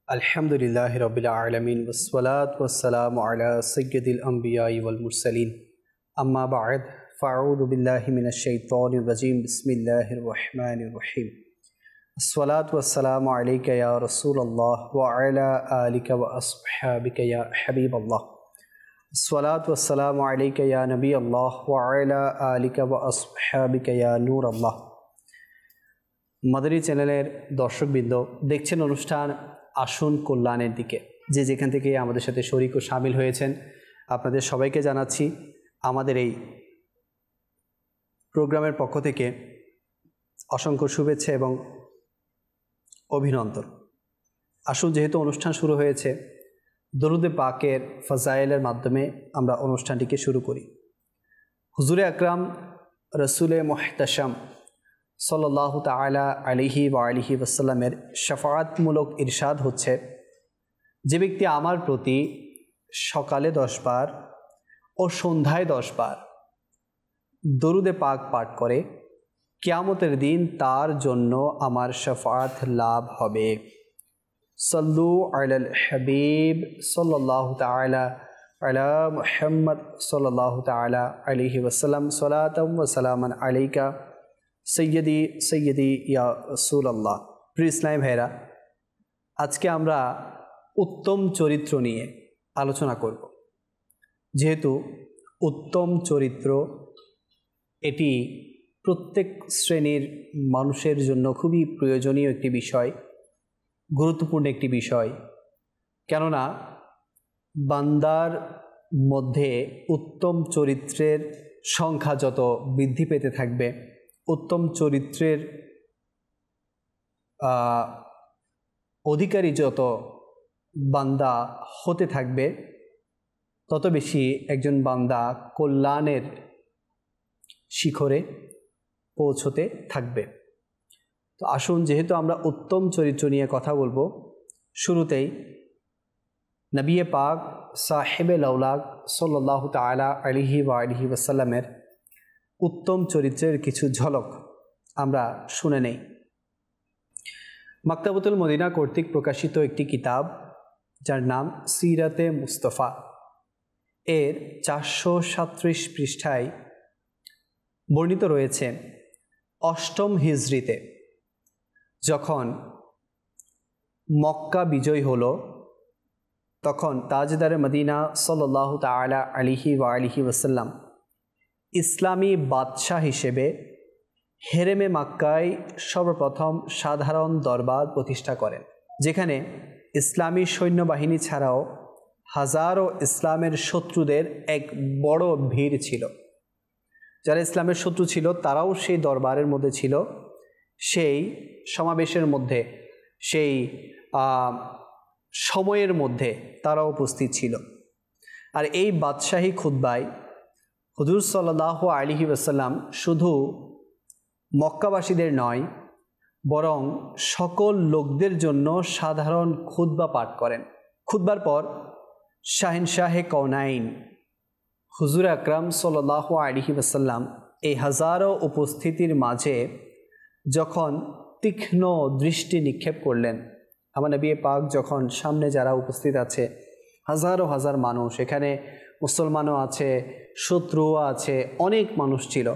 अल्हम्दुलिल्लाहि रब्बिल आलमीन वस्सलातु वस्सलामु अला सय्यिदिल अंबियाइ वल मुरसलीन अम्मा बअद फ़अऊज़ु बिल्लाहि मिनश शैतानिर रजीम बिस्मिल्लाहिर रहमानिर रहीम अस्सलातु वस्सलामु अलैका या रसूलल्लाह व अला आलिका व अस्हाबिका या हबीबल्लाह अस्सलातु वस्सलामु अलैका या नबी अल्लाह व अला आलिका व अस्हाबिका या नूर अल्लाह। মাদানী চ্যানেলের দর্শকবৃন্দ, দেখছেন অনুষ্ঠান আসুন কল্যাণের দিকে। যে যেখান থেকে আমাদের সাথে শরীক ও শামিল হয়েছেন আপনাদের সবাইকে জানাচ্ছি আমাদের এই প্রোগ্রামের পক্ষ থেকে অসংখ্য শুভেচ্ছা এবং অভিনন্দন। আসুন, যেহেতু অনুষ্ঠান শুরু হয়েছে, দরুদে পাকের ফজাইলের মাধ্যমে আমরা অনুষ্ঠানটিকে শুরু করি। হুজুরে আকরাম রসুলে মুহতাশাম সাল্লাল্লাহু তাআলা আলাইহি ওয়া আলিহি ওয়াসাল্লামের শাফাআতমূলক ইরশাদ হচ্ছে, যে ব্যক্তি আমার প্রতি সকালে 10 বার ও সন্ধ্যায় 10 বার দরুদে পাক পাঠ করে, কিয়ামতের দিন তার জন্য আমার শাফাআত লাভ হবে। সাল্লু আলাল হাবিব সাল্লাল্লাহু তাআলা আলা মুহাম্মদ সাল্লাল্লাহু তাআলা আলাইহি ওয়াসাল্লাম সালাতাম ওয়া সালামান আলাইকা সৈয়দি সৈয়দি ইয়া রাসূলুল্লাহ। প্রিয় ইসলামী ভাইরা, আজকে আমরা উত্তম চরিত্র নিয়ে আলোচনা করব। যেহেতু উত্তম চরিত্র এটি প্রত্যেক শ্রেণীর মানুষের জন্য খুবই প্রয়োজনীয় একটি বিষয়, গুরুত্বপূর্ণ একটি বিষয়। কেননা বান্দার মধ্যে উত্তম চরিত্রের সংখ্যা যত বৃদ্ধি পেতে থাকবে, উত্তম চরিত্রের অধিকারী যত বান্দা হতে থাকবে, তত বেশি একজন বান্দা কল্যাণের শিখরে পৌঁছতে থাকবে। তো আসুন, যেহেতু আমরা উত্তম চরিত্র নিয়ে কথা বলবো, শুরুতেই নবী পাক সাহেবে লাউলাক সাল্লাল্লাহু তাআলা আলাইহি ওয়া আলিহি ওয়াসাল্লামের উত্তম চরিত্রের কিছু ঝলক আমরা শুনে নেই। মাকতাবতুল মদিনা কর্তৃক প্রকাশিত একটি কিতাব, যার নাম সিরাতে মুস্তফা, এর 437 পৃষ্ঠায় বর্ণিত রয়েছে, 8ম হিজরিতে যখন মক্কা বিজয় হলো, তখন তাজদারে মদিনা সাল্লাল্লাহু তাআলা আলাইহি ওয়া আলিহি ওয়াসাল্লাম ইসলামী বাদশাহ হিসেবে হেরেমে মক্কায় সর্বপ্রথম সাধারণ দরবার প্রতিষ্ঠা করেন, যেখানে ইসলামী সৈন্যবাহিনী ছাড়াও হাজারো ইসলামের শত্রুদের এক বড় ভিড় ছিল। যারা ইসলামের শত্রু ছিল তারাও সেই দরবারের মধ্যে ছিল, সেই সমাবেশের মধ্যে, সেই সময়ের মধ্যে তারাও উপস্থিত ছিল। আর এই বাদশাহী খুতবায় হুজুর সাল্লাল্লাহু আলাইহি ওয়াসাল্লাম শুধু মক্কাবাসীদের নয়, বরং সকল লোকদের জন্য সাধারণ খুতবা পাঠ করেন। খুতবার পর শাহিনশাহে কওনাইন হুজুর আকরাম সাল্লাল্লাহু আলাইহি ওয়াসাল্লাম এই হাজারো উপস্থিতির মাঝে যখন তীক্ষ্ণ দৃষ্টি নিক্ষেপ করলেন, আমার নবী পাক যখন সামনে যারা উপস্থিত আছে, হাজারো হাজার মানুষ, এখানে মুসলমানও আছে, শত্রুও আছে, অনেক মানুষ ছিল।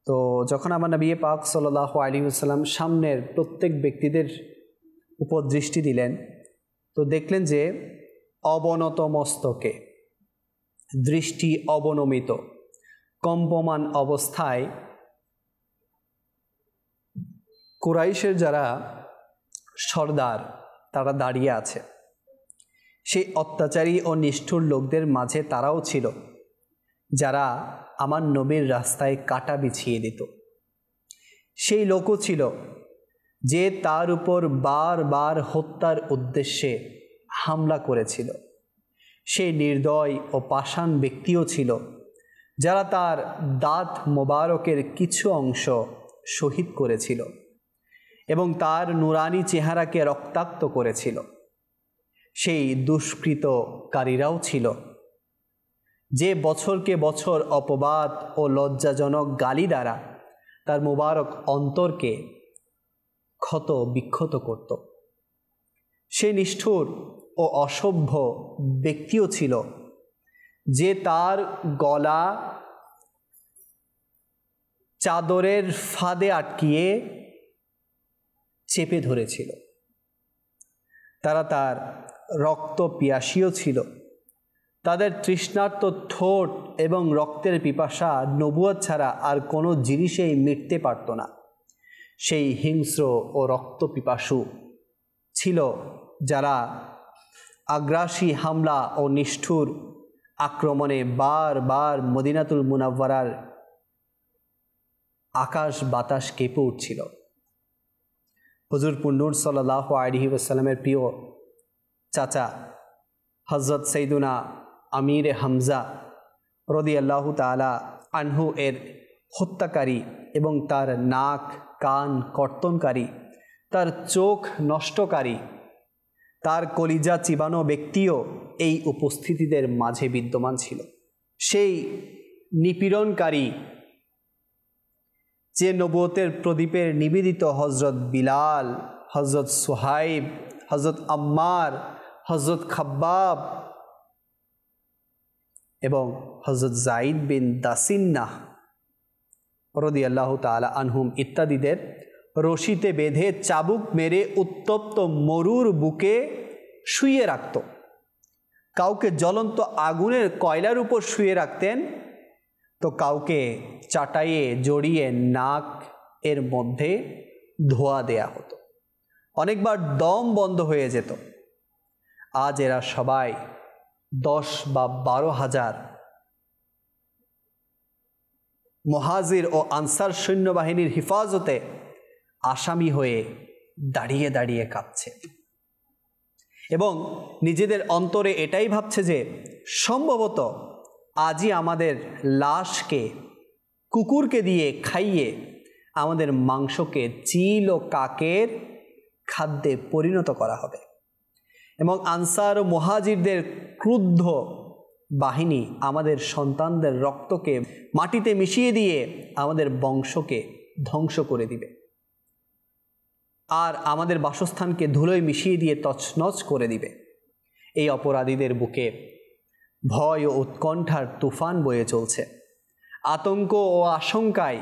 তো যখন আমার নবী পাক সাল্লাল্লাহু আলাইহি ওয়াসাল্লাম সামনের প্রত্যেক ব্যক্তিদের উপর দৃষ্টি দিলেন, তো দেখলেন যে অবনত মস্তকে, দৃষ্টি অবনমিত, কম্পমান অবস্থায় কুরাইশের যারা সর্দার তারা দাঁড়িয়ে আছে। সেই অত্যাচারী ও নিষ্ঠুর লোকদের মাঝে তারাও ছিল, যারা আমার নবীর রাস্তায় কাঁটা বিছিয়ে দিত। সেই লোকও ছিল যে তার উপর বারবার হত্যার উদ্দেশ্যে হামলা করেছিল। সেই নির্দয় ও পাষাণ ব্যক্তিও ছিল, যারা তার দাঁত মোবারকের কিছু অংশ শহীদ করেছিল এবং তার নুরানি চেহারাকে রক্তাক্ত করেছিল। সেই দুষ্কৃতকারীরাও ছিল, যে বছরকে বছর অপবাদ ও লজ্জাজনক গালি দ্বারা তার মোবারক অন্তরকে ক্ষত বিক্ষত করত। সে নিষ্ঠুর ও অসভ্য ব্যক্তিও ছিল যে তার গলা চাদরের ফাঁদে আটকিয়ে চেপে ধরেছিল। তারা তার রক্ত পিয়াসীও ছিল। তাদের তৃষ্ণার্ত ঠোঁট এবং রক্তের পিপাসা নবুয়ত ছাড়া আর কোনো জিনিসেই মিটতে পারত না। সেই হিংস্র ও রক্ত পিপাসু ছিল যারা আগ্রাসী হামলা ও নিষ্ঠুর আক্রমণে বারবার মদিনাতুল মুনাওয়ারার আকাশ বাতাস কেঁপে উঠছিল। হুজুর নূর সাল্লাল্লাহু আলাইহি ওয়াসাল্লামের প্রিয় চাচা হযরত সৈয়দুনা আমির হামজা রাদিয়াল্লাহু তাআলা আনহু এর হত্যাকারী এবং তার নাক কান কর্তনকারী, তার চোখ নষ্টকারী, তার কলিজা চিবানো ব্যক্তিও এই উপস্থিতিদের মাঝে বিদ্যমান ছিল। সেই নিপীড়নকারী যে নবুয়তের প্রদীপের নিবেদিত হজরত বিলাল, হজরত সুহাইব, হজরত আম্মার, হজরত খাব্বাব এবং হজরত জাইদ বিন দাসিন্নাহ রাদিয়াল্লাহু তাআলা আনহুম ইত্যাদিদের রশিতে বেঁধে চাবুক মেরে উত্তপ্ত মরুর বুকে শুইয়ে রাখত। কাউকে জ্বলন্ত আগুনের কয়লার উপর শুয়ে রাখতেন, তো কাউকে চাটাইয়ে জড়িয়ে নাক এর মধ্যে ধোয়া দেয়া হতো। অনেকবার দম বন্ধ হয়ে যেত। আজ এরা সবাই 10 বা 12,000 মুহাজির ও আনসার সৈন্যবাহিনীর হিফাজতে আসামি হয়ে দাঁড়িয়ে দাঁড়িয়ে কাঁদছে এবং নিজেদের অন্তরে এটাই ভাবছে যে সম্ভবত আজই আমাদের লাশকে কুকুরকে দিয়ে খাইয়ে আমাদের মাংসকে চিল ও কাকের খাদ্যে পরিণত করা হবে এবং আনসার ও মুহাজিরদের ক্রুদ্ধ বাহিনী আমাদের সন্তানদের রক্তকে মাটিতে মিশিয়ে দিয়ে আমাদের বংশকে ধ্বংস করে দিবে আর আমাদের বাসস্থানকে ধুলোয় মিশিয়ে দিয়ে তছনছ করে দিবে। এই অপরাধীদের বুকে ভয় ও উৎকণ্ঠার তুফান বয়ে চলছে। আতঙ্ক ও আশঙ্কায়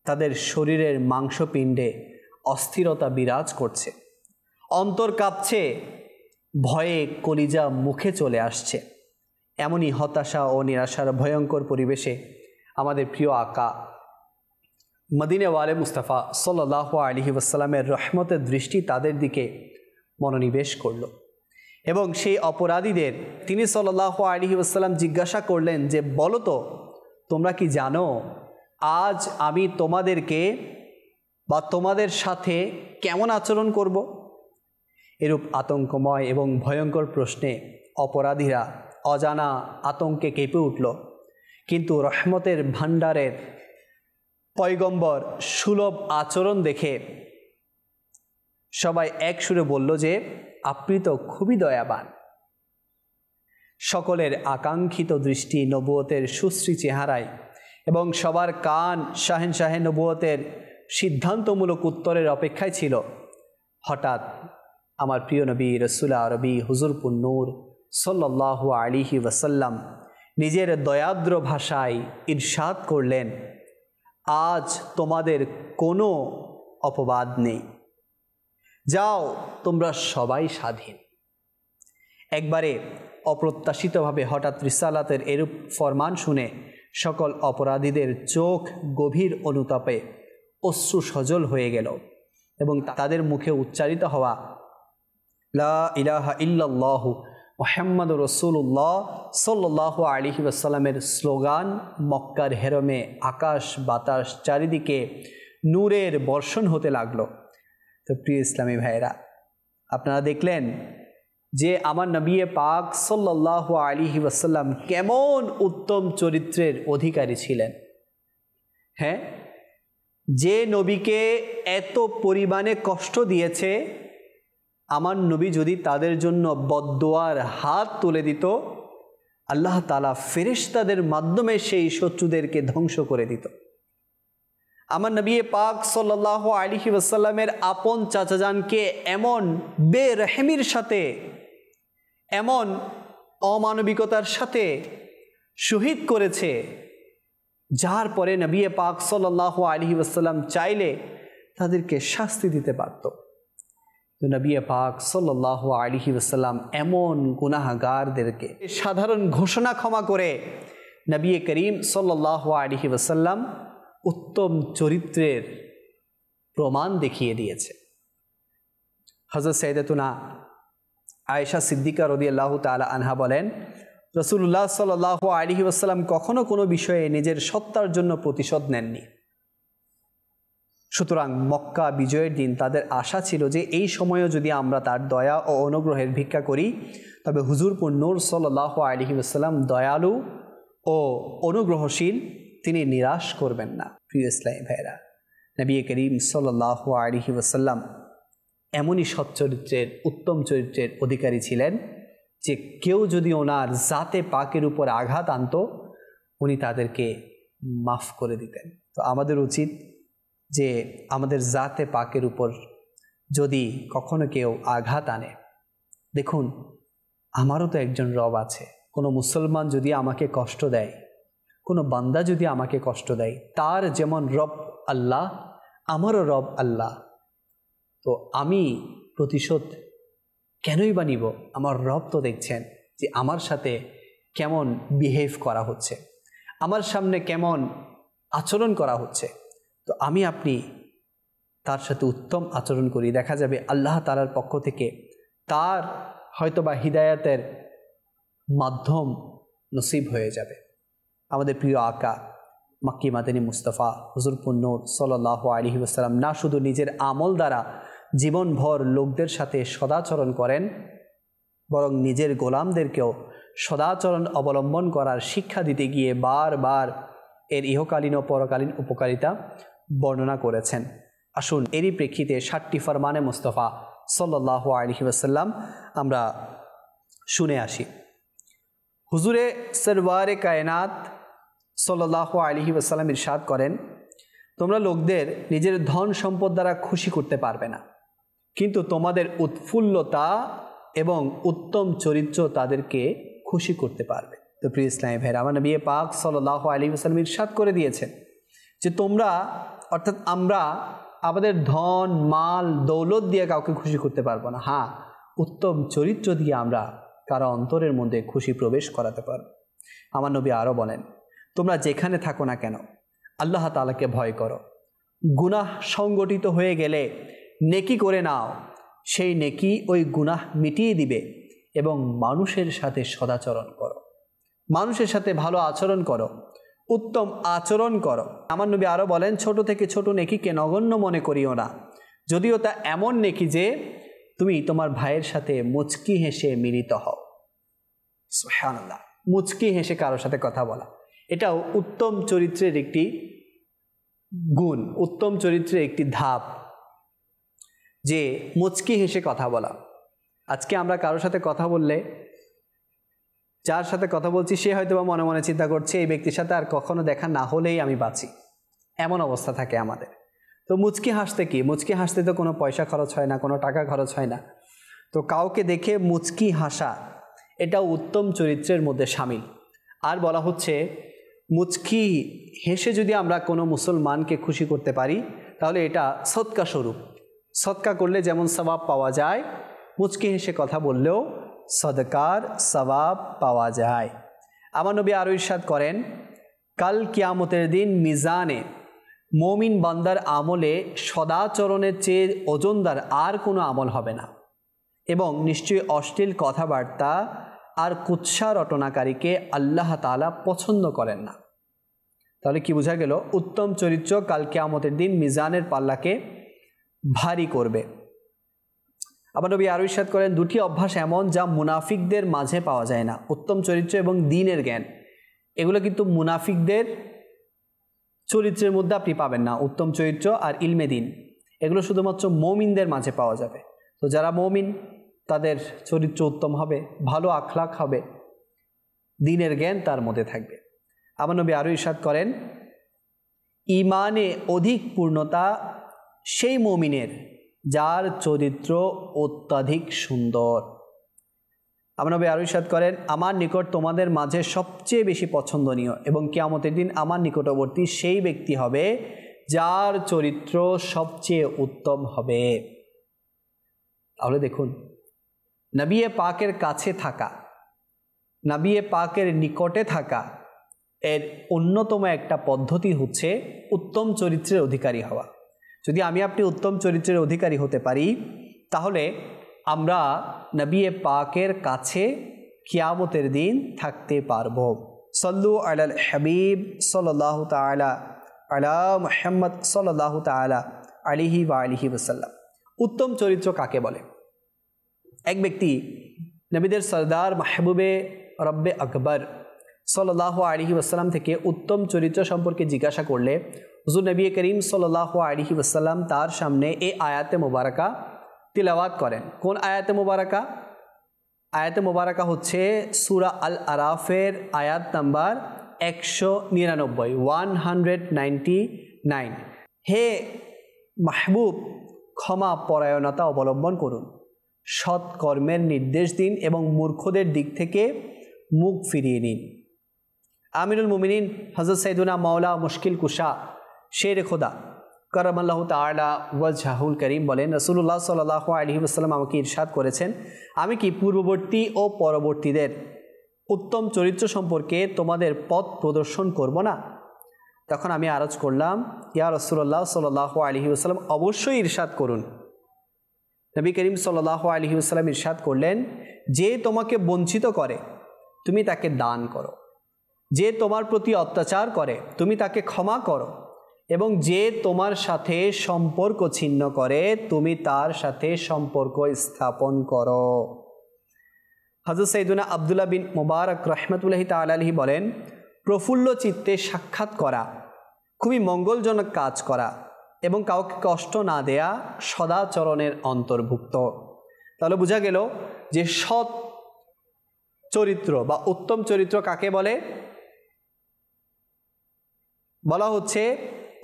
তাদের শরীরের মাংসপিণ্ডে অস্থিরতা বিরাজ করছে। অন্তর কাঁপছে, ভয়ে কলিজা মুখে চলে আসছে। এমনই হতাশা ও নিরাশার ভয়ঙ্কর পরিবেশে আমাদের প্রিয় আকা মদিনাওয়ালে মুস্তাফা সাল্লাল্লাহু আলাইহি ওয়াসাল্লামের রহমতের দৃষ্টি তাদের দিকে মনোনিবেশ করল এবং সেই অপরাধীদের তিনি সাল্লাল্লাহু আলাইহি ওয়াসাল্লাম জিজ্ঞাসা করলেন যে, বলো তো, তোমরা কি জানো আজ আমি তোমাদেরকে বা তোমাদের সাথে কেমন আচরণ করব? এরূপ আতঙ্কময় এবং ভয়ঙ্কর প্রশ্নে অপরাধীরা অজানা আতঙ্কে কেঁপে উঠল। কিন্তু রহমতের ভাণ্ডারের পয়গম্বর সুলভ আচরণ দেখে সবাই এক সুরে বলল যে, আপনি তো খুবই দয়াবান। সকলের আকাঙ্ক্ষিত দৃষ্টি নবুয়তের সুশ্রী চেহারায় এবং সবার কান শাহেনশাহে নবুয়তের সিদ্ধান্তমূলক উত্তরের অপেক্ষায় ছিল। হঠাৎ আমার প্রিয় নবী রসুল আরবি হুজুর নূর সাল্লাল্লাহু আলাইহি ওয়াসাল্লাম নিজের দয়াদ্র ভাষায় ইরশাদ করলেন, আজ তোমাদের কোনো অপবাদ নেই, যাও তোমরা সবাই স্বাধীন। একবারে অপ্রত্যাশিতভাবে হঠাৎ রিসালাতের এরূপ ফরমান শুনে সকল অপরাধীদের চোখ গভীর অনুতাপে অশ্রু সজল হয়ে গেল এবং তাদের মুখে উচ্চারিত হওয়া লা ইলাহা ইল্লাল্লাহু মুহাম্মাদুর রাসূলুল্লাহ সাল্লাল্লাহু আলাইহি ওয়াসাল্লামের স্লোগান মক্কার হেরমে আকাশ বাতাস চারিদিকে নূরের বর্ষণ হতে লাগলো। তো প্রিয় ইসলামী ভাইয়েরা, আপনারা দেখলেন যে আমার নবী পাক সাল্লাল্লাহু আলাইহি ওয়াসাল্লাম কেমন উত্তম চরিত্রের অধিকারী ছিলেন। হ্যাঁ, যে নবীকে এত পরিমাণে কষ্ট দিয়েছে, আমার নবী যদি তাদের জন্য বদদোয়ার হাত তুলে দিত, আল্লাহ তাআলা ফেরেশতাদের মাধ্যমে সেই শত্রুদেরকে ধ্বংস করে দিত। আমার নবী পাক সাল্লাল্লাহু আলাইহি ওয়াসাল্লামের আপন চাচাজানকে এমন বেরহমির সাথে, এমন অমানবিকতার সাথে শহীদ করেছে, যার পরে নবী পাক সাল্লাল্লাহু আলাইহি ওয়াসাল্লাম চাইলে তাদেরকে শাস্তি দিতে পারত। তো নবী পাক সাল্লাল্লাহু আলাইহি ওয়াসাল্লাম এমন গুনাহগারদেরকে সাধারণ ঘোষণা ক্ষমা করে নবী করিম সাল্লাল্লাহু আলাইহি ওয়াসাল্লাম উত্তম চরিত্রের প্রমাণ দেখিয়ে দিয়েছে। হযরত সাইয়্যিদাতুনা আয়েশা সিদ্দিকা রাদিয়াল্লাহু তাআলা আনহা বলেন, রাসূলুল্লাহ সাল্লাল্লাহু আলাইহি ওয়াসাল্লাম কখনো কোনো বিষয়ে নিজের সত্তার জন্য প্রতিশোধ নেননি। সুতরাং মক্কা বিজয়ের দিন তাদের আশা ছিল যে এই সময়েও যদি আমরা তার দয়া ও অনুগ্রহের ভিক্ষা করি তবে হুজুরপুর নূর সাল্লাল্লাহু আলাইহি ওয়াসাল্লাম দয়ালু ও অনুগ্রহশীল, তিনি নিরাশ করবেন না। প্রিয় ইসলামী ভাইরা, নবী করিম সাল্লাল্লাহু আলাইহি ওয়াসাল্লাম এমনই সচ্চরিত্রের, উত্তম চরিত্রের অধিকারী ছিলেন যে কেউ যদি ওনার জাতে পাকের উপর আঘাত আনত উনি তাদেরকে মাফ করে দিতেন। তো আমাদের উচিত যে আমাদের জাতে পাকের উপর যদি কখনো কেউ আঘাত আনে, দেখুন আমারও তো একজন রব আছে। কোনো মুসলমান যদি আমাকে কষ্ট দেয়, কোনো বান্দা যদি আমাকে কষ্ট দেয়, তার যেমন রব আল্লাহ, আমারও রব আল্লাহ। তো আমি প্রতিশোধ কেনই বা নিব? আমার রব তো দেখছেন যে আমার সাথে কেমন বিহেভ করা হচ্ছে, আমার সামনে কেমন আচরণ করা হচ্ছে। তো আমি আপনি তার সাথে উত্তম আচরণ করি, দেখা যাবে আল্লাহ তাআলার পক্ষ থেকে তার হয়তোবা হিদায়াতের মাধ্যম নসিব হয়ে যাবে। আমাদের প্রিয় আকা মক্কি মাদানী মুস্তাফা হুজুরপুর নূর সাল্লাল্লাহু আলাইহি ওয়াসাল্লাম না শুধু নিজের আমল দ্বারা জীবনভর লোকদের সাথে সদাচরণ করেন, বরং নিজের গোলামদেরকেও সদাচরণ অবলম্বন করার শিক্ষা দিতে গিয়ে বারবার এর ইহকালীন ও পরকালীন উপকারিতা বর্ণনা করেছেন। আসুন এরই প্রেক্ষিতে 7টি ফরমানে মুস্তাফা সাল্লাল্লাহু আলাইহি ওয়াসাল্লাম আমরা শুনে আসি। হুজুরে সরওয়ারে কায়নাত সাল্লাল্লাহু আলাইহি ওয়াসাল্লাম ইরশাদ করেন, তোমরা লোকদের নিজের ধন সম্পদ দ্বারা খুশি করতে পারবে না, কিন্তু তোমাদের উৎফুল্লতা এবং উত্তম চরিত্র তাদেরকে খুশি করতে পারবে। তো প্রিয় ইসলামী ভাইরা, আমার নবী পাক সাল্লাল্লাহু আলাইহি ওয়াসাল্লাম ইরশাদ করে দিয়েছেন যে তোমরা, অর্থাৎ আমরা আমাদের ধন মাল দৌলত দিয়ে কাউকে খুশি করতে পারবো না, হ্যাঁ উত্তম চরিত্র দিয়ে আমরা কারো অন্তরের মধ্যে খুশি প্রবেশ করাতে পারব। আমার নবী আরও বলেন, তোমরা যেখানে থাকো না কেন আল্লাহ তাআলাকে ভয় করো, গুনাহ সংগঠিত হয়ে গেলে নেকি করে নাও, সেই নেকি ওই গুনাহ মিটিয়ে দিবে, এবং মানুষের সাথে সদাচরণ করো, মানুষের সাথে ভালো আচরণ করো, উত্তম আচরণ করো। আমার নবী আরও বলেন, ছোট থেকে ছোট নেকিকে নগণ্য মনে করিও না, যদিও তা এমন নেকি যে তুমি তোমার ভাইয়ের সাথে মুচকি হেসে মিলিত হও। সুবহানাল্লাহ, মুচকি হেসে কারোর সাথে কথা বলা, এটাও উত্তম চরিত্রের একটি গুণ, উত্তম চরিত্রের একটি ধাপ, যে মুচকি হেসে কথা বলা। আজকে আমরা কারোর সাথে কথা বললে, যার সাথে কথা বলছি সে হয়তো বা মনে মনে চিন্তা করছে এই ব্যক্তির সাথে আর কখনো দেখা না হলেই আমি বাঁচি, এমন অবস্থা থাকে আমাদের। তো মুচকি হাসতে কি? মুচকি হাসতে তো কোনো পয়সা খরচ হয় না, কোনো টাকা খরচ হয় না। তো কাউকে দেখে মুচকি হাসা এটাও উত্তম চরিত্রের মধ্যে শামিল। আর বলা হচ্ছে মুচকি হেসে যদি আমরা কোনো মুসলমানকে খুশি করতে পারি তাহলে এটা সদকা স্বরূপ। সদকা করলে যেমন সওয়াব পাওয়া যায়, মুচকি হেসে কথা বললেও সদকার সওয়াব পাওয়া যায়। আমার নবী আরও ইরশাদ করেন, কাল কিয়ামতের দিন মিজানে মুমিন বান্দার আমলে সদাচরণের চেয়ে ওজনদার আর কোনো আমল হবে না, এবং নিশ্চয়ই অশ্লীল কথাবার্তা আর কুৎসা রটনাকারীকে আল্লাহ তাআলা পছন্দ করেন না। তাহলে কি বোঝা গেল? উত্তম চরিত্র কাল কিয়ামতের দিন মিজানের পাল্লাকে ভারী করবে। আবার নবী আরও ইরশাদ করেন, দুটি অভ্যাস এমন যা মুনাফিকদের মাঝে পাওয়া যায় না, উত্তম চরিত্র এবং দ্বীনের জ্ঞান। এগুলো কিন্তু মুনাফিকদের চরিত্রের মধ্যে আপনি পাবেন না। উত্তম চরিত্র আর ইলমে দ্বীন এগুলো শুধুমাত্র মুমিনদের মাঝে পাওয়া যাবে। তো যারা মুমিন তাদের চরিত্র উত্তম হবে, ভালো আখলাক হবে, দ্বীনের জ্ঞান তার মধ্যে থাকবে। আমার নবী আরও ইরশাদ করেন, ইমানে অধিক পূর্ণতা সেই মুমিনের যার চরিত্র অত্যাধিক সুন্দর। আমার নবী আরো ইরশাদ করেন, আমার নিকট তোমাদের মাঝে সবচেয়ে বেশি পছন্দনীয় এবং কিয়ামতের দিন আমার নিকটবর্তী সেই ব্যক্তি হবে যার চরিত্র সবচেয়ে উত্তম হবে। তাহলে দেখুন, নবিয়ে পাকের কাছে থাকা, নবিয়ে পাকের নিকটে থাকা এর অন্যতম একটা পদ্ধতি হচ্ছে উত্তম চরিত্রের অধিকারী হওয়া। যদি আমি আপনি উত্তম চরিত্রের অধিকারী হতে পারি, তাহলে আমরা নবিয়ে পাকের কাছে কিয়ামতের দিন থাকতে পারব। সল্লু আলাল হাবিব সাল্লাল্লাহু তাআলা আলা মুহাম্মদ সাল্লাল্লাহু তাআলা আলাইহি ওয়া আলিহি ওয়াসাল্লাম। উত্তম চরিত্র কাকে বলে? এক ব্যক্তি নবীদের সরদার মাহবুবে রব্বে আকবর সাল্লাল্লাহু আলাইহি ওয়াসাল্লাম থেকে উত্তম চরিত্র সম্পর্কে জিজ্ঞাসা করলে হুজুর নবী করিম সাল্লাল্লাহু আলাইহি ওয়াসাল্লাম তার সামনে এই আয়াতে মুবারাকা তিলাওয়াত করেন। কোন আয়াতে মুবারাকা? আয়াতে মুবারাকা হচ্ছে সূরা আল আরাফের আয়াত নাম্বার 199, 199। হে মাহবুব, ক্ষমা পরায়ণতা অবলম্বন করুন, সৎ কর্মের নির্দেশ দিন এবং মূর্খদের দিক থেকে মুখ ফিরিয়ে নিন। আমিরুল মুমিনিন হযরত সাইয়্যিদুনা মাওলা মুশকিল কুশা শের খোদা কারামাল্লাহু তাআলা ওয়াজহুল করিম বলেন, রাসূলুল্লাহ সাল্লাল্লাহু আলাইহি ওয়াসাল্লাম আমাকে ইরশাদ করেছেন, আমি কি পূর্ববর্তী ও পরবর্তীদের উত্তম চরিত্র সম্পর্কে তোমাদের পথ প্রদর্শন করব না? তখন আমি আরজ করলাম, ইয়া রাসূলুল্লাহ সাল্লাল্লাহু আলাইহি ওয়াসাল্লাম, অবশ্যই ইরশাদ করুন। নবী করিম সাল্লাল্লাহু আলাইহি ওয়াসাল্লাম ইরশাদ করলেন, যে তোমাকে বঞ্চিত করে তুমি তাকে দান করো, যে তোমার প্রতি অত্যাচার করে তুমি তাকে ক্ষমা করো, এবং যে তোমার সাথে সম্পর্ক ছিন্ন করে তুমি তার সাথে সম্পর্ক স্থাপন করো। হযরত সাইয়্যিদুনা আব্দুল্লাহ বিন মুবারক রাহমাতুল্লাহি তাআলা আলাইহি বলেন, প্রফুল্ল চিত্তে সাক্ষাৎ করা, খুবই মঙ্গলজনক কাজ করা এবং কাউকে কষ্ট না দেয়া সদাচরণের অন্তর্ভুক্ত। তাহলে বোঝা গেল যে সৎ চরিত্র বা উত্তম চরিত্র কাকে বলে? বলা হচ্ছে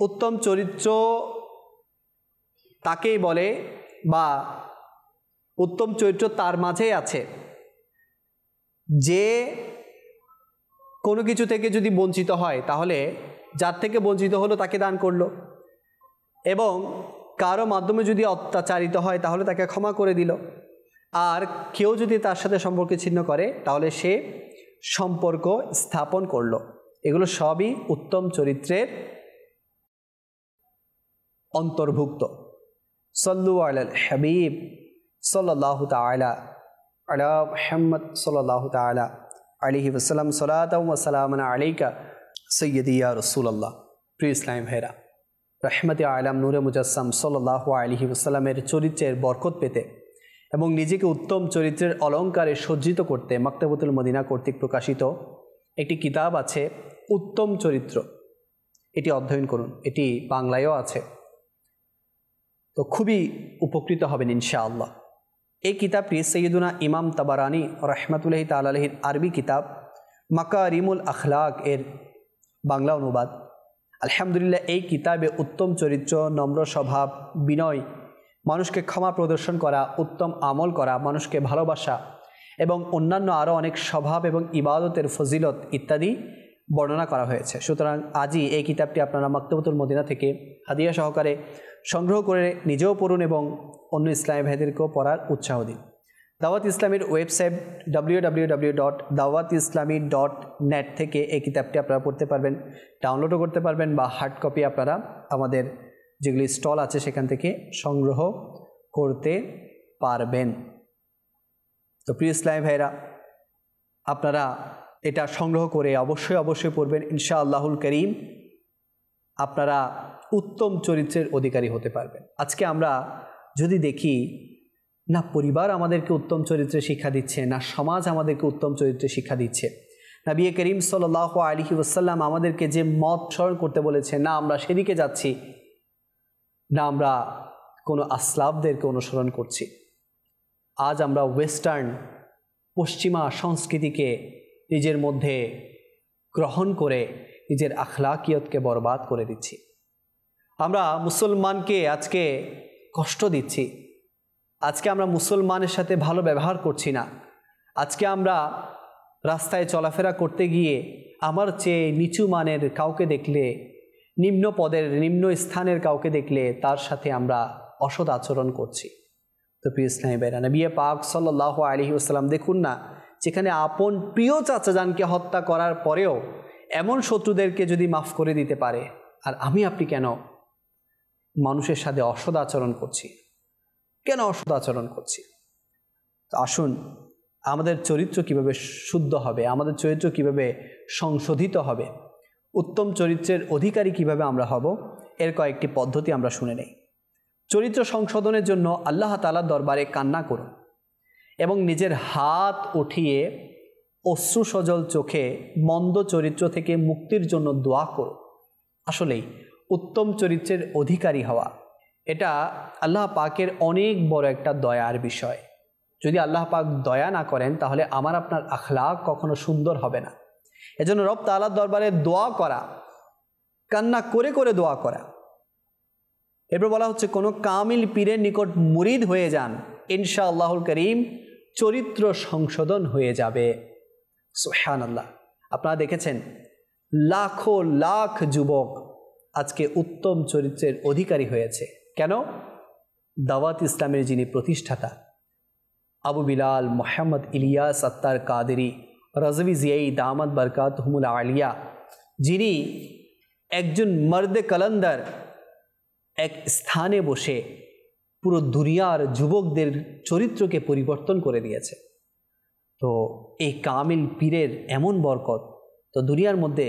উত্তম চরিত্র তাকেই বলে, বা উত্তম চরিত্র তার মাঝেই আছে যে কোনো কিছু থেকে যদি বঞ্চিত হয় তাহলে যার থেকে বঞ্চিত হলো তাকে দান করলো, এবং কারো মাধ্যমে যদি অত্যাচারিত হয় তাহলে তাকে ক্ষমা করে দিল, আর কেউ যদি তার সাথে সম্পর্ক ছিন্ন করে তাহলে সে সম্পর্ক স্থাপন করলো। এগুলো সবই উত্তম চরিত্রের অন্তর্ভুক্ত। সল্লু আলাল হাবিব সাল্লাল্লাহু তাআলা আলা মুহাম্মদ সাল্লাল্লাহু তাআলা আলাইহি ওয়াসাল্লাম, সালাতাও ওয়া সালামান আলাইকা সাইয়্যিদি ইয়া রাসূলুল্লাহ। প্রিয় ইসলাম ভাইরা, রাহমাতে আলাম নূরে মুজাসসাম সাল্লাল্লাহু আলাইহি ওয়াসাল্লামের চরিত্রের বরকত পেতে এবং নিজেকে উত্তম চরিত্রের অলঙ্কারে সজ্জিত করতে মাকতাবাতুল মদিনা কর্তৃক প্রকাশিত একটি কিতাব আছে, উত্তম চরিত্র। এটি অধ্যয়ন করুন, এটি বাংলায়ও আছে, তো খুবই উপকৃত হবেন ইনশাআল্লাহ। এই কিতাবটি সৈয়দুনা ইমাম তাবারানি রাহমাতুল্লাহি তাআলা আলাইহির আরবি কিতাব মাকারিমুল আখলাক এর বাংলা অনুবাদ। আলহামদুলিল্লাহ, এই কিতাবে উত্তম চরিত্র, নম্র স্বভাব, বিনয়, মানুষকে ক্ষমা প্রদর্শন করা, উত্তম আমল করা, মানুষকে ভালোবাসা এবং অন্যান্য আরও অনেক স্বভাব এবং ইবাদতের ফজিলত ইত্যাদি বর্ণনা করা হয়েছে। সুতরাং আজই এই কিতাবটি আপনারা মাকতাবাতুল মদিনা থেকে হাদিয়া সহকারে সংগ্রহ করে নিজেও পড়ুন এবং অন্য ইসলামী ভাইদেরকেও পড়ার উৎসাহ দিন। দাওয়াত ইসলামীর ওয়েবসাইট www.dawatislami.net থেকে এই কিতাবটি আপনারা পড়তে পারবেন, ডাউনলোডও করতে পারবেন, বা হার্ড কপি আপনারা আমাদের যেগুলি স্টল আছে সেখান থেকে সংগ্রহ করতে পারবেন। তো প্রিয় ইসলামী ভাইরা, আপনারা এটা সংগ্রহ করে অবশ্যই পড়বেন ইনশাআল্লাহুল করিম। আপনারা উত্তম চরিত্রের অধিকারী হতে পারবেন। আজকে আমরা যদি দেখি, না পরিবার আমাদেরকে উত্তম চরিত্রে শিক্ষা দিচ্ছে, না সমাজ আমাদেরকে উত্তম চরিত্রে শিক্ষা দিচ্ছে। নবী করিম সাল্লাল্লাহু আলাইহি ওয়াসাল্লাম আমাদেরকে যে মত স্মরণ করতে বলেছে, না আমরা সেদিকে যাচ্ছি, না আমরা কোনো আসলাফদেরকে অনুসরণ করছি। আজ আমরা ওয়েস্টার্ন পশ্চিমা সংস্কৃতিকে নিজের মধ্যে গ্রহণ করে নিজের আখলাকিয়তকে বরবাদ করে দিচ্ছি। আমরা মুসলমানকে আজকে কষ্ট দিচ্ছি, আজকে আমরা মুসলমানের সাথে ভালো ব্যবহার করছি না। আজকে আমরা রাস্তায় চলাফেরা করতে গিয়ে আমার চেয়ে নিচু মানের কাউকে দেখলে, নিম্ন পদের নিম্ন স্থানের কাউকে দেখলে তার সাথে আমরা অসৎ আচরণ করছি। তো প্রিয় ইসলামী ভাইরা, নবী পাক সাল্লাল্লাহু আলাইহি ওয়াসাল্লাম দেখুন না, যেখানে আপন প্রিয় চাচাজানকে হত্যা করার পরেও এমন শত্রুদেরকে যদি মাফ করে দিতে পারে, আর আমি আপনি কেন মানুষের সাথে অসৎ আচরণ করছি, কেন অসৎ আচরণ করছি? তো আসুন, আমাদের চরিত্র কিভাবে শুদ্ধ হবে, আমাদের চরিত্র কিভাবে সংশোধিত হবে, উত্তম চরিত্রের অধিকারী কিভাবে আমরা হব, এর কয়েকটি পদ্ধতি আমরা শুনে নেই। চরিত্র সংশোধনের জন্য আল্লাহ তাআলার দরবারে কান্না করুন এবং নিজের হাত উঠিয়ে অশ্রু সজল চোখে মন্দ চরিত্র থেকে মুক্তির জন্য দোয়া করুন। আসলেই উত্তম চরিত্রের অধিকারী হওয়া, এটা আল্লাহ পাকের অনেক বড় একটা দয়ার বিষয়। যদি আল্লাহ পাক দয়া না করেন তাহলে আমার আপনার আখলাক কখনো সুন্দর হবে না। এজন্য রব তাআলার দরবারে দোয়া করা, কান্না করে করে দোয়া করা। এরপর বলা হচ্ছে কোনো কামিল পীরের নিকট মুরিদ হয়ে যান, ইনশাআল্লাহুল করিম চরিত্র সংশোধন হয়ে যাবে। সুবহানাল্লাহ। আপনারা দেখেছেন লাখো লাখ যুবক আজকে উত্তম চরিত্রের অধিকারী হয়েছে। কেন? দাওয়াত ইসলামের যিনি প্রতিষ্ঠাতা আবু বিলাল মোহাম্মদ ইলিয়াস আত্তার কাদেরি রাজভি জিয়াই দামাত বরকাতুহুমুল আলিয়া, যিনি একজন মর্দে কলন্দর এক স্থানে বসে পুরো দুনিয়ার যুবকদের চরিত্রকে পরিবর্তন করে দিয়েছে। তো এই কামিল পীরের এমন বরকত, তো দুনিয়ার মধ্যে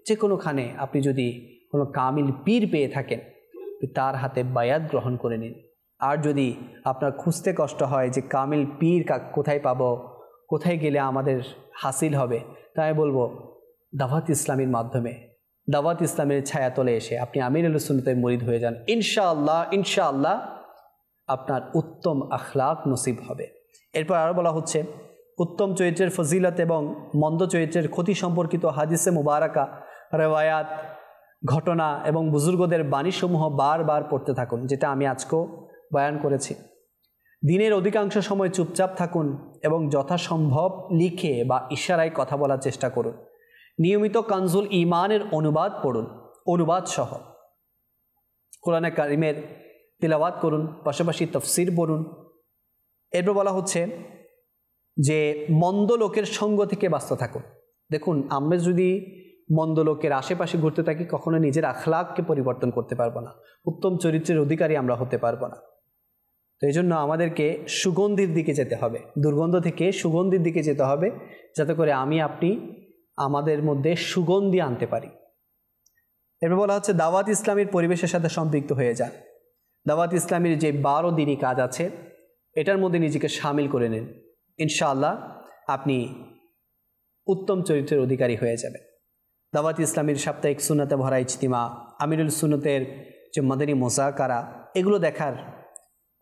যে কোনোখানে আপনি যদি কোনো কামিল পীর পেয়ে থাকেন, তার হাতে বায়াত গ্রহণ করে নিন। আর যদি আপনার খুঁজতে কষ্ট হয় যে কামিল পীর কোথায় পাবো, কোথায় গেলে আমাদের হাসিল হবে, তাই বলবো দাওয়াত ইসলামের মাধ্যমে, দাওয়াত ইসলামের ছায়াতলে এসে আপনি আমিরুল সুন্নতের মুরিদ হয়ে যান। ইনশাআল্লাহ ইনশাআল্লাহ আপনার উত্তম আখলাক নসিব হবে। এরপর আরও বলা হচ্ছে উত্তম চরিত্রের ফজিলত এবং মন্দ চরিত্রের ক্ষতি সম্পর্কিত হাদিসে মুবারাকা, রেওয়ায়াত, ঘটনা এবং বুজুর্গদের বাণীসমূহ বারবার পড়তে থাকুন, যেটা আমি আজকেও বয়ান করেছি। দিনের অধিকাংশ সময় চুপচাপ থাকুন এবং যথাসম্ভব লিখে বা ইশারায় কথা বলার চেষ্টা করুন। নিয়মিত কানজুল ঈমানের অনুবাদ পড়ুন, অনুবাদ সহ। কোরআনে কারিমের তিলাওয়াত করুন, পাশাপাশি তাফসির পড়ুন। এরপর বলা হচ্ছে যে মন্দ লোকের সঙ্গ থেকে বাঁচতে থাকুন। দেখুন, আমরা যদি মন্দ লোকের আশেপাশে ঘুরতে থাকি, কখনো নিজের আখলাককে পরিবর্তন করতে পারবো না, উত্তম চরিত্রের অধিকারী আমরা হতে পারবো না। তো এই জন্য আমাদেরকে সুগন্ধির দিকে যেতে হবে, দুর্গন্ধ থেকে সুগন্ধির দিকে যেতে হবে, যাতে করে আমি আপনি আমাদের মধ্যে সুগন্ধি আনতে পারি। এরপর বলা হচ্ছে দাওয়াত ইসলামের পরিবেশের সাথে সম্পৃক্ত হয়ে যান। দাওয়াত ইসলামের যে 12 দিনই কাজ আছে, এটার মধ্যে নিজেকে সামিল করে নিন। ইনশাআল্লাহ আপনি উত্তম চরিত্রের অধিকারী হয়ে যাবেন। দাওয়াত ইসলামের সাপ্তাহিক সুন্নতে ভরা ইজতিমা, আমিরুল সুন্নতের যে মাদানী মুযাকারা, এগুলো দেখার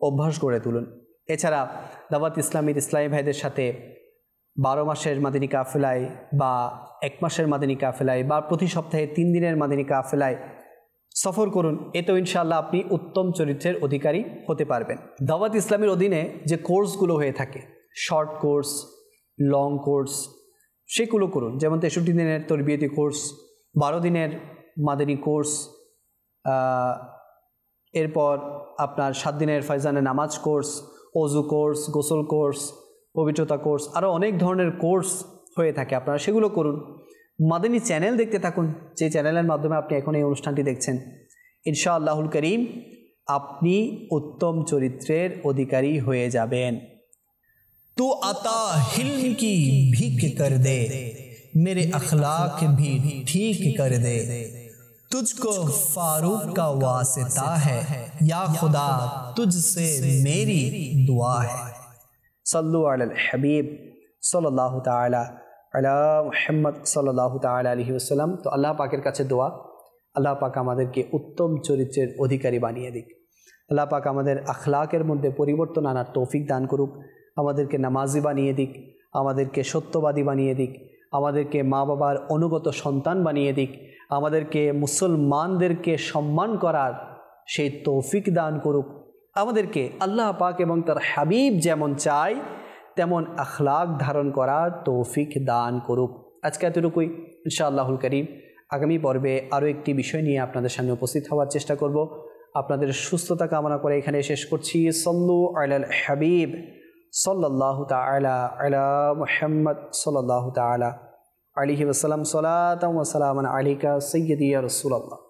অভ্যাস গড়ে তুলুন। এছাড়া দাওয়াত ইসলামের ইসলামী ভাইদের সাথে 12 মাসের মাদানী কাফেলায় বা 1 মাসের মাদানী কাফেলায় বা প্রতি সপ্তাহে 3 দিনের মাদানী কাফেলায় সফর করুন। এতেও ইনশাআল্লাহ আপনি উত্তম চরিত্রের অধিকারী হতে পারবেন। দাওয়াত ইসলামের অধীনে যে কোর্সগুলো হয়ে থাকে, শর্ট কোর্স, লং কোর্স, সেগুলো করুন। যেমন 63 দিনের তরবিয়তি কোর্স, 12 দিনের মাদানী কোর্স, এরপর আপনার 7 দিনের ফয়জানে নামাজ কোর্স, ওযু কোর্স, গোসল কোর্স, পবিত্রতা কোর্স, আরও অনেক ধরনের কোর্স হয়ে থাকে, আপনারা সেগুলো করুন। মাদানী চ্যানেল দেখতে থাকুন, যে চ্যানেলের মাধ্যমে আপনি এখন এই অনুষ্ঠানটি দেখছেন। ইনশাআল্লাহুল করিম আপনি উত্তম চরিত্রের অধিকারী হয়ে যাবেন। तू अता हिल्म की भीख कर दे, मेरे अखलाक भी ठीक कर दे, तुझको फारूक का वास्ता है, या खुदा तुझसे मेरी दुआ है। सल्लु अलल हबीब सल्लल्लाहु ताला अला मुहम्मद सल्लल्लाहु ताला अलैहि वसल्लम। तो अल्लाह पाकेर काছে দোয়া, আল্লাহ পাক আমাদেরকে উত্তম চরিত্রের অধিকারী বানিয়ে দিক। আল্লাহ পাক আমাদের আখলাকের মধ্যে পরিবর্তন আনার তৌফিক দান করুক, আমাদেরকে নামাজি বানিয়ে দিক, আমাদেরকে সত্যবাদী বানিয়ে দিক, আমাদেরকে মা বাবার অনুগত সন্তান বানিয়ে দিক, আমাদেরকে মুসলমানদেরকে সম্মান করার সেই তৌফিক দান করুক। আমাদেরকে আল্লাহ পাক এবং তার হাবিব যেমন চায় তেমন আখলাক ধারণ করার তৌফিক দান করুক। আজকে এতটুকুই। ইনশাআল্লাহুল করিম আগামী পর্বে আরও একটি বিষয় নিয়ে আপনাদের সামনে উপস্থিত হওয়ার চেষ্টা করব। আপনাদের সুস্থতা কামনা করে এখানে শেষ করছি। সল্লু আলাল হাবিব সাল্লাল্লাহু তাআলা আলা মুহাম্মদ সাল্লাল্লাহু তাআলা আলাইহি ওয়াসাল্লাম। সালাতাম ওয়া সালামান আলাইকা সাইয়্যিদি ইয়া রাসূলুল্লাহ।